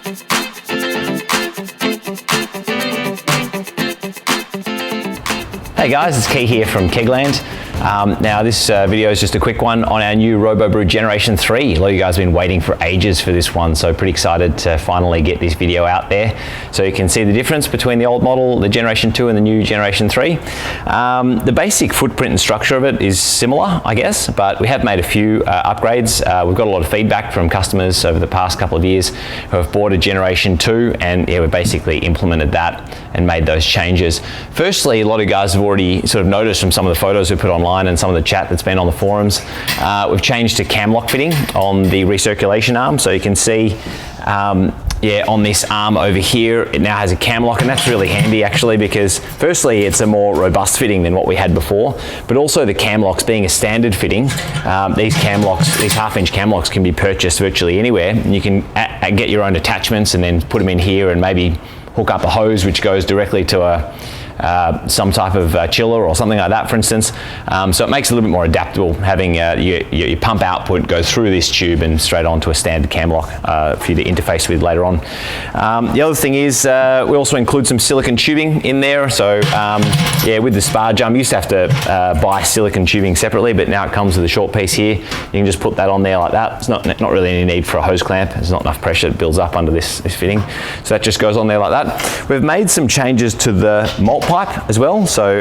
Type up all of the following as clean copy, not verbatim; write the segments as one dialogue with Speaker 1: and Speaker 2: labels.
Speaker 1: Hey guys, it's Key here from Kegland. Now this video is just a quick one on our new Robobrew Generation 3. A lot of you guys have been waiting for ages for this one, so pretty excited to finally get this video out there so you can see the difference between the old model, the Generation 2 and the new Generation 3. The basic footprint and structure of it is similar, I guess, but we have made a few upgrades. We've got a lot of feedback from customers over the past couple of years who have bought a Generation 2, and yeah, we basically implemented that and made those changes. Firstly, a lot of guys have already sort of noticed from some of the photos we put online and some of the chat that's been on the forums, we've changed to cam lock fitting on the recirculation arm. So you can see on this arm over here, it now has a cam lock, and that's really handy actually, because firstly it's a more robust fitting than what we had before, but also the cam locks being a standard fitting, these cam locks, these half-inch cam locks can be purchased virtually anywhere, and you can get your own attachments and then put them in here and maybe hook up a hose which goes directly to some type of chiller or something like that, for instance. So it makes it a little bit more adaptable, having your pump output go through this tube and straight onto a standard cam lock for you to interface with later on. The other thing is we also include some silicon tubing in there. So yeah, with the sparge arm, you used to have to buy silicon tubing separately, but now it comes with a short piece here. You can just put that on there like that. It's not really any need for a hose clamp. There's not enough pressure that builds up under this fitting. So that just goes on there like that. We've made some changes to the malt pipe as well. So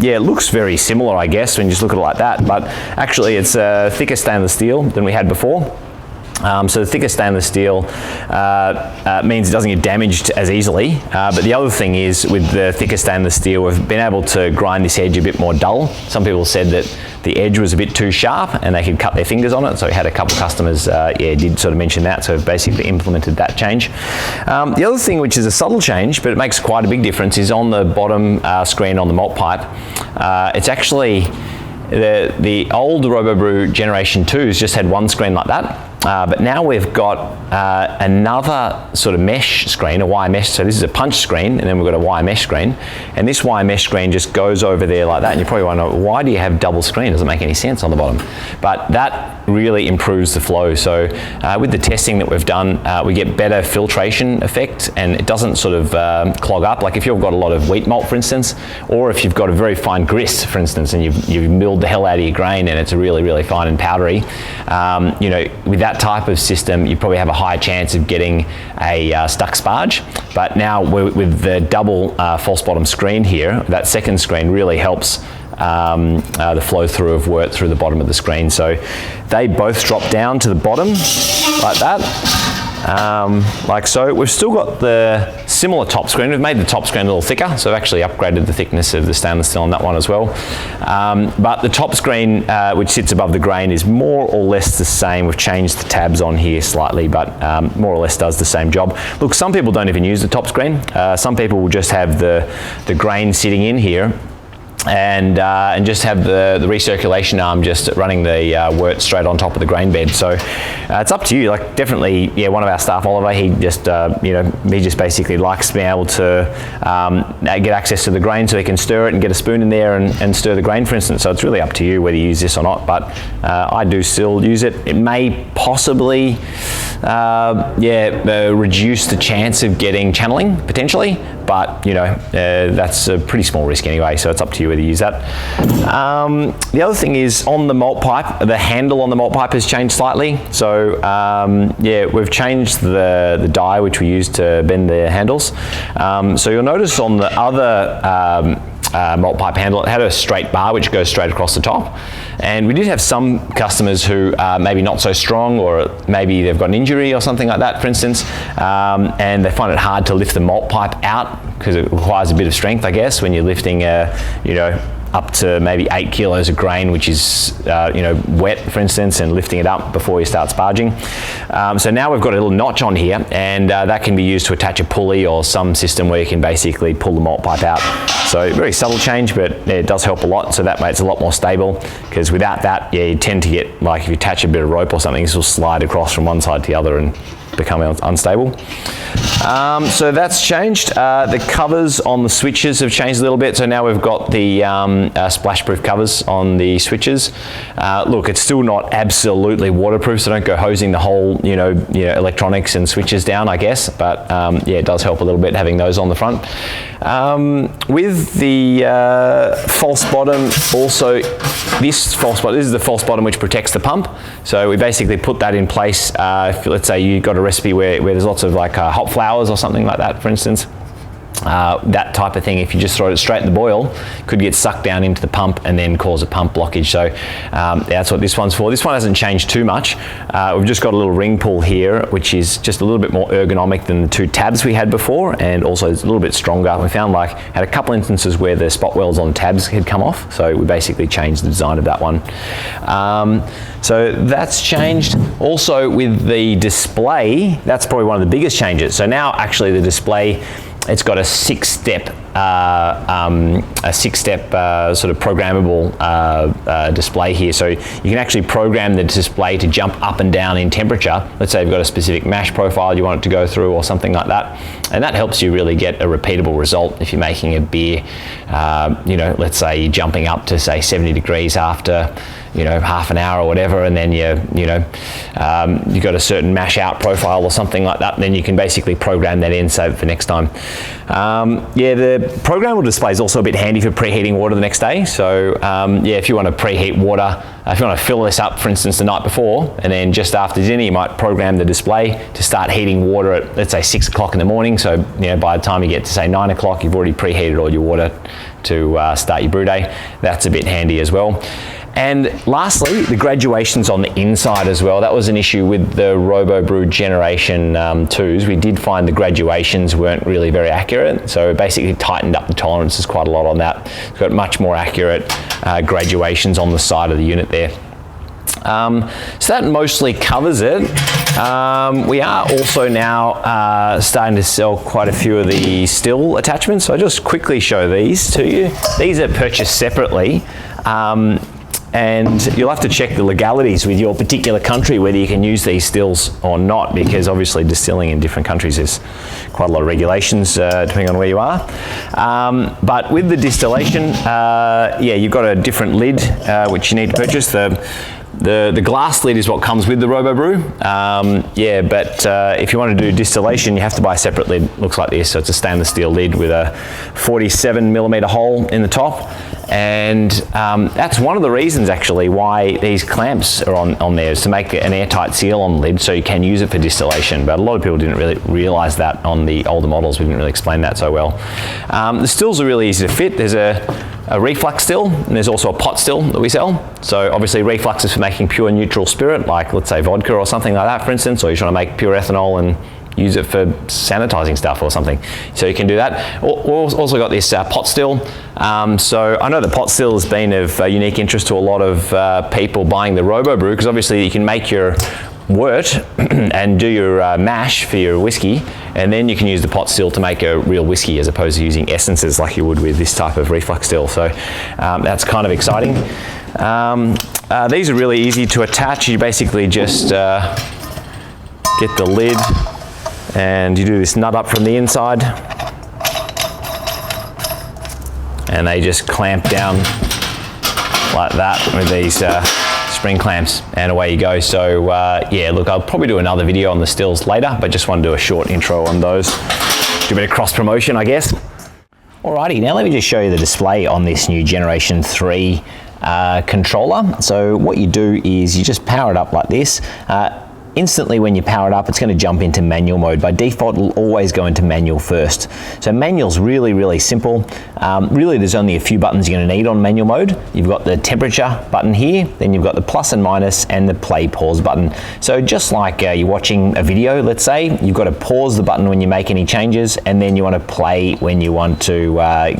Speaker 1: yeah, it looks very similar, I guess, when you just look at it like that, but actually it's thicker stainless steel than we had before. So the thicker stainless steel means it doesn't get damaged as easily, but the other thing is, with the thicker stainless steel, we've been able to grind this edge a bit more dull. Some people said that the edge was a bit too sharp and they could cut their fingers on it, so we had a couple of customers did sort of mention that, so we've basically implemented that change. The other thing, which is a subtle change, but it makes quite a big difference, is on the bottom screen on the malt pipe. It's actually the old Robobrew Generation 2's just had one screen like that. But now we've got another sort of mesh screen, a wire mesh. So this is a punch screen, and then we've got a wire mesh screen. And this wire mesh screen just goes over there like that. And you probably wonder, why do you have double screen? It doesn't make any sense on the bottom. But that really improves the flow. So with the testing that we've done, we get better filtration effect, and it doesn't sort of clog up. Like if you've got a lot of wheat malt, for instance, or if you've got a very fine grist, for instance, and you've milled the hell out of your grain and it's really, really fine and powdery, you know, with that type of system, you probably have a higher chance of getting a stuck sparge. But now with the double false bottom screen here, that second screen really helps the flow through of wort through the bottom of the screen. So they both drop down to the bottom like that. Like so. We've still got the similar top screen. We've made the top screen a little thicker, so I've actually upgraded the thickness of the stainless steel on that one as well. But the top screen, which sits above the grain, is more or less the same. We've changed the tabs on here slightly, but more or less does the same job. Look, some people don't even use the top screen. Some people will just have the grain sitting in here, and just have the recirculation arm just running the wort straight on top of the grain bed. So it's up to you. Like definitely, yeah, one of our staff, Oliver, he just he just basically likes being able to get access to the grain so he can stir it and get a spoon in there and stir the grain, for instance. So it's really up to you whether you use this or not, but I do still use it. It may possibly reduce the chance of getting channeling potentially, but you know, that's a pretty small risk anyway, so it's up to you whether you use that. The other thing is, on the malt pipe, the handle on the malt pipe has changed slightly. So yeah, we've changed the die which we use to bend the handles. So you'll notice on the other malt pipe handle, it had a straight bar which goes straight across the top. And we did have some customers who are maybe not so strong, or maybe they've got an injury or something like that, for instance, and they find it hard to lift the malt pipe out because it requires a bit of strength, I guess, when you're lifting up to maybe 8 kilos of grain, which is wet, for instance, and lifting it up before you start sparging. So now we've got a little notch on here, and that can be used to attach a pulley or some system where you can basically pull the malt pipe out. So very subtle change, but it does help a lot. So that makes it a lot more stable, because without that, yeah, you tend to get, like if you attach a bit of rope or something, this will slide across from one side to the other, and become unstable. So that's changed. The covers on the switches have changed a little bit. So now we've got the splash-proof covers on the switches. Look, it's still not absolutely waterproof, so don't go hosing the whole, electronics and switches down, I guess. But yeah, it does help a little bit having those on the front. With the false bottom, also this is the false bottom which protects the pump. So we basically put that in place. If, let's say you got a recipe where there's lots of like hot flowers or something like that, for instance. That type of thing, if you just throw it straight in the boil, could get sucked down into the pump and then cause a pump blockage. So that's what this one's for. This one hasn't changed too much. We've just got a little ring pull here, which is just a little bit more ergonomic than the two tabs we had before, and also it's a little bit stronger. We found had a couple instances where the spot welds on tabs had come off, so we basically changed the design of that one. So that's changed. Also with the display, that's probably one of the biggest changes. So now actually the display, it's got a six-step sort of programmable display here. So you can actually program the display to jump up and down in temperature. Let's say you've got a specific mash profile you want it to go through or something like that. And that helps you really get a repeatable result if you're making a beer, let's say you're jumping up to say 70 degrees after half an hour or whatever, and then you've got a certain mash out profile or something like that, and then you can basically program that in, save it for next time. The programmable display is also a bit handy for preheating water the next day. So if you want to preheat water, if you want to fill this up, for instance, the night before, and then just after dinner, you might program the display to start heating water at, let's say, 6 o'clock in the morning. So by the time you get to say 9 o'clock, you've already preheated all your water to start your brew day. That's a bit handy as well. And lastly, the graduations on the inside as well. That was an issue with the Robobrew Generation 2s. We did find the graduations weren't really very accurate, so we basically tightened up the tolerances quite a lot on that. It's got much more accurate graduations on the side of the unit there. So that mostly covers it. We are also now starting to sell quite a few of the still attachments. So I'll just quickly show these to you. These are purchased separately. And you'll have to check the legalities with your particular country whether you can use these stills or not, because obviously distilling in different countries is quite a lot of regulations depending on where you are. But with the distillation, you've got a different lid which you need to purchase. The glass lid is what comes with the Robobrew. But if you want to do distillation, you have to buy a separate lid. Looks like this. So it's a stainless steel lid with a 47mm hole in the top. And that's one of the reasons actually why these clamps are on there, is to make an airtight seal on the lid so you can use it for distillation. But a lot of people didn't really realize that on the older models. We didn't really explain that so well. The stills are really easy to fit. There's a reflux still, and there's also a pot still that we sell. So obviously reflux is for making pure neutral spirit, like let's say vodka or something like that, for instance, or you're trying to make pure ethanol and use it for sanitizing stuff or something. So you can do that. Also got this pot still. So I know the pot still has been of unique interest to a lot of people buying the Robobrew, because obviously you can make your wort and do your mash for your whiskey, and then you can use the pot still to make a real whiskey as opposed to using essences like you would with this type of reflux still. So that's kind of exciting. These are really easy to attach. You basically just get the lid and you do this nut up from the inside, and they just clamp down like that with these spring clamps, and away you go. So look, I'll probably do another video on the stills later, but just want to do a short intro on those. Do a bit of cross promotion, I guess. Alrighty, now let me just show you the display on this new Generation 3 controller. So what you do is you just power it up like this. Instantly when you power it up, it's going to jump into manual mode. By default, it'll always go into manual first. So manual's really, really simple. Really, there's only a few buttons you're going to need on manual mode. You've got the temperature button here, then you've got the plus and minus and the play pause button. So just like you're watching a video, let's say, you've got to pause the button when you make any changes, and then you want to play when you want to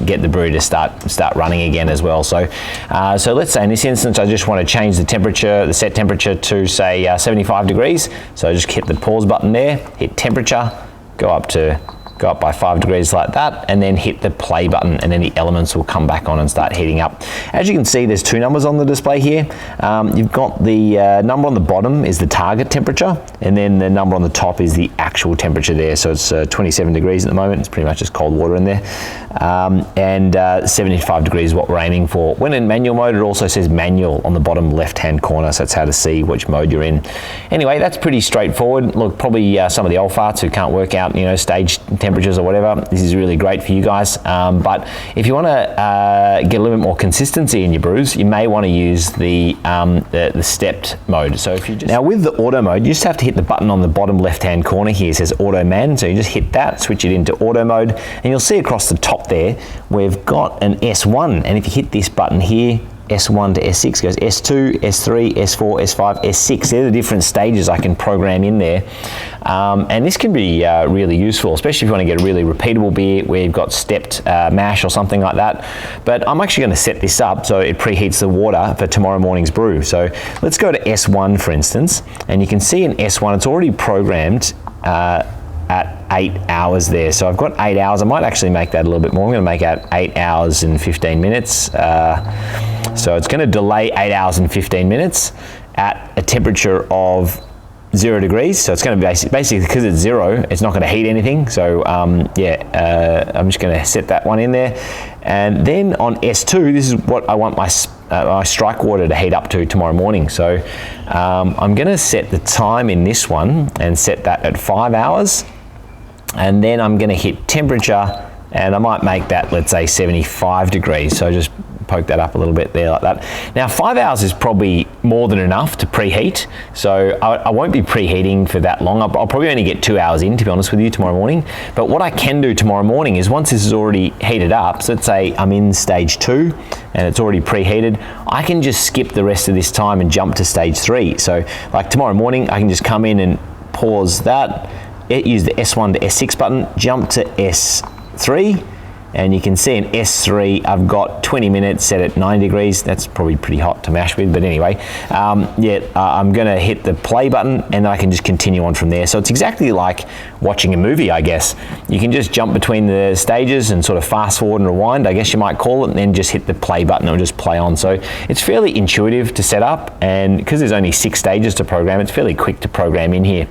Speaker 1: get the brew to start running again as well. So let's say in this instance, I just want to change the temperature, the set temperature to say 75 degrees. So just hit the pause button there, hit temperature, go up to go up by 5 degrees like that, and then hit the play button, and then the elements will come back on and start heating up. As you can see, there's two numbers on the display here. You've got the number on the bottom is the target temperature, and then the number on the top is the actual temperature there. So it's 27 degrees at the moment. It's pretty much just cold water in there. And 75 degrees is what we're aiming for. When in manual mode, it also says manual on the bottom left-hand corner, so that's how to see which mode you're in. Anyway, that's pretty straightforward. Look, probably some of the old farts who can't work out, stage temperatures or whatever, this is really great for you guys. But if you want to get a little bit more consistency in your brews, you may want to use the stepped mode. So if you just... Now with the auto mode, you just have to hit the button on the bottom left-hand corner here. It says auto man, so you just hit that, switch it into auto mode, and you'll see across the top there, we've got an S1, and if you hit this button here, S1 to S6 goes S2, S3, S4, S5, S6. They're the different stages I can program in there. And this can be really useful, especially if you want to get a really repeatable beer where you've got stepped mash or something like that. But I'm actually going to set this up so it preheats the water for tomorrow morning's brew. So let's go to S1, for instance, and you can see in S1 it's already programmed at 8 hours there. So I've got 8 hours. I might actually make that a little bit more. I'm going to make out 8 hours and 15 minutes. So it's going to delay 8 hours and 15 minutes at a temperature of 0 degrees. So it's going to be basically because it's 0, it's not going to heat anything. So I'm just going to set that one in there. And then on S2, this is what I want my strike water to heat up to tomorrow morning. So I'm going to set the time in this one and set that at 5 hours. And then I'm going to hit temperature, and I might make that, let's say, 75 degrees. So just poke that up a little bit there like that. Now 5 hours is probably more than enough to preheat, so I won't be preheating for that long. I'll probably only get 2 hours in, to be honest with you, tomorrow morning. But what I can do tomorrow morning is, once this is already heated up, so let's say I'm in stage 2 and it's already preheated, I can just skip the rest of this time and jump to stage 3. So like tomorrow morning, I can just come in and pause that, use the S1 to S6 button, jump to S3, and you can see in S3 I've got 20 minutes set at 9 degrees. That's probably pretty hot to mash with, but anyway, I'm gonna hit the play button, and I can just continue on from there. So it's exactly like watching a movie, I guess. You can just jump between the stages and sort of fast forward and rewind, I guess you might call it, and then just hit the play button and just play on. So it's fairly intuitive to set up, and because there's only 6 stages to program, it's fairly quick to program in here.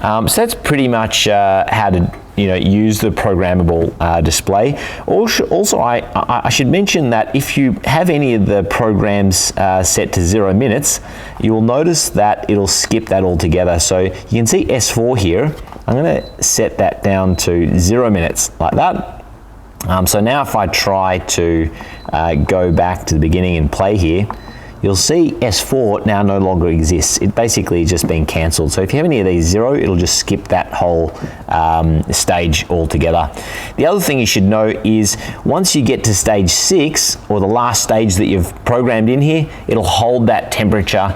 Speaker 1: So that's pretty much how to use the programmable display. Also, I should mention that if you have any of the programs set to 0 minutes, you will notice that it'll skip that altogether. So you can see S4 here. I'm going to set that down to 0 minutes like that. So now if I try to go back to the beginning and play here, you'll see S4 now no longer exists. It basically has just been cancelled. So if you have any of these 0, it'll just skip that whole stage altogether. The other thing you should know is once you get to stage 6, or the last stage that you've programmed in here, it'll hold that temperature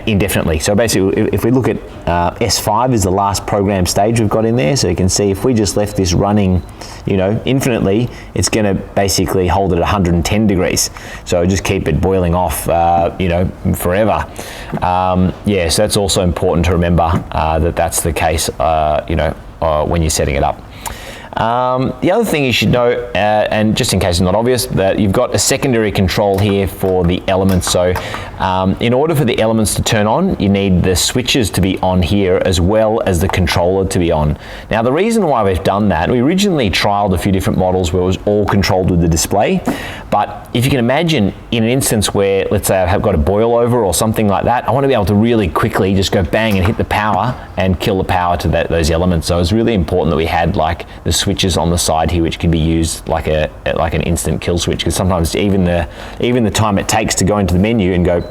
Speaker 1: indefinitely. So basically, if we look at S5 is the last program stage we've got in there. So you can see if we just left this running, infinitely, it's going to basically hold it at 110 degrees. So just keep it boiling off, forever. So that's also important to remember that that's the case, when you're setting it up. The other thing you should know, and just in case it's not obvious, that you've got a secondary control here for the elements. So in order for the elements to turn on, you need the switches to be on here as well as the controller to be on. Now the reason why we've done that, we originally trialed a few different models where it was all controlled with the display, but if you can imagine in an instance where, let's say I have got a boil over or something like that, I want to be able to really quickly just go bang and hit the power and kill the power to those elements. So it's really important that we had like the switches on the side here, which can be used like an instant kill switch, because sometimes even the time it takes to go into the menu and go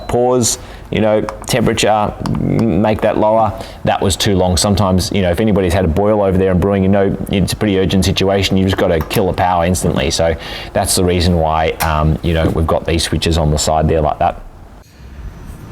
Speaker 1: pause, temperature, make that lower, that was too long. Sometimes, if anybody's had a boil over there and brewing, it's a pretty urgent situation, you've just got to kill the power instantly. So that's the reason why we've got these switches on the side there like that.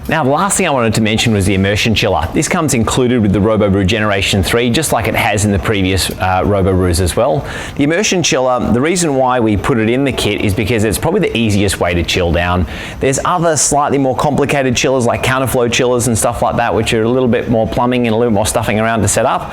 Speaker 1: Now, the last thing I wanted to mention was the immersion chiller. This comes included with the Robobrew Generation 3, just like it has in the previous Robobrews as well. The immersion chiller, the reason why we put it in the kit is because it's probably the easiest way to chill down. There's other slightly more complicated chillers like counterflow chillers and stuff like that, which are a little bit more plumbing and a little more stuffing around to set up.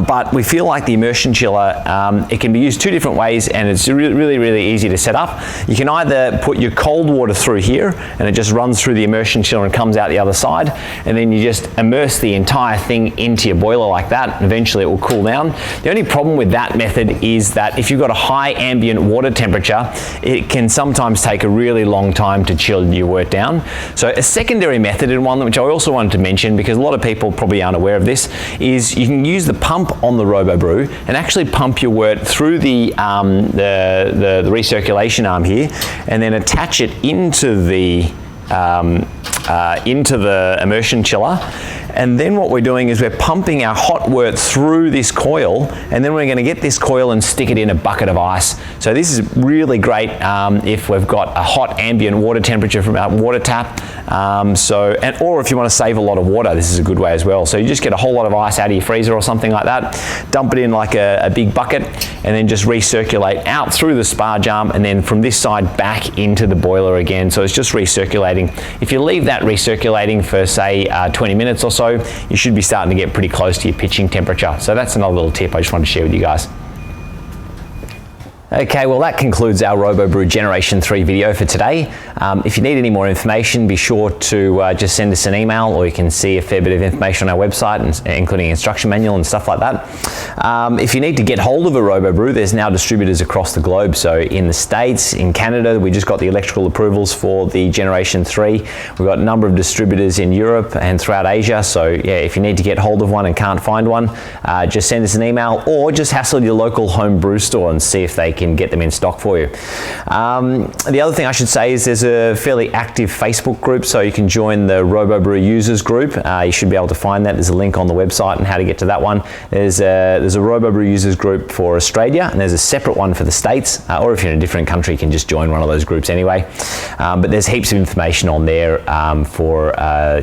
Speaker 1: But we feel like the immersion chiller, it can be used two different ways, and it's really easy to set up. You can either put your cold water through here and it just runs through the immersion chiller and comes out the other side, and then you just immerse the entire thing into your boiler like that, and eventually it will cool down. The only problem with that method is that if you've got a high ambient water temperature, it can sometimes take a really long time to chill your wort down. So a secondary method, and one which I also wanted to mention because a lot of people probably aren't aware of this, is you can use the pump on the Robobrew and actually pump your wort through the recirculation arm here, and then attach it into the immersion chiller. And then what we're doing is we're pumping our hot wort through this coil, and then we're going to get this coil and stick it in a bucket of ice. So this is really great if we've got a hot ambient water temperature from our water tap, or if you want to save a lot of water, this is a good way as well. So you just get a whole lot of ice out of your freezer or something like that, dump it in like a big bucket, and then just recirculate out through the sparge arm, and then from this side back into the boiler again. So it's just recirculating. If you leave that recirculating for say 20 minutes or so, you should be starting to get pretty close to your pitching temperature. So that's another little tip I just wanted to share with you guys. Okay, well that concludes our Robobrew Generation 3 video for today. If you need any more information, be sure to just send us an email, or you can see a fair bit of information on our website, including instruction manual and stuff like that. If you need to get hold of a Robobrew, there's now distributors across the globe. So in the States, in Canada, we just got the electrical approvals for the Generation 3. We've got a number of distributors in Europe and throughout Asia. So yeah, if you need to get hold of one and can't find one, just send us an email, or just hassle your local home brew store and see if they can get them in stock for you. The other thing I should say is there's a fairly active Facebook group, so you can join the Robobrew users group. You should be able to find that. There's a link on the website and how to get to that one. There's a Robobrew users group for Australia, and there's a separate one for the States, or if you're in a different country, you can just join one of those groups anyway. But there's heaps of information on there for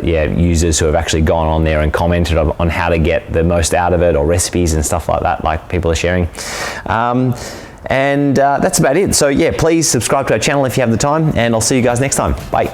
Speaker 1: users who have actually gone on there and commented on how to get the most out of it, or recipes and stuff like that, like people are sharing. And that's about it. So yeah, please subscribe to our channel if you have the time, and I'll see you guys next time. Bye.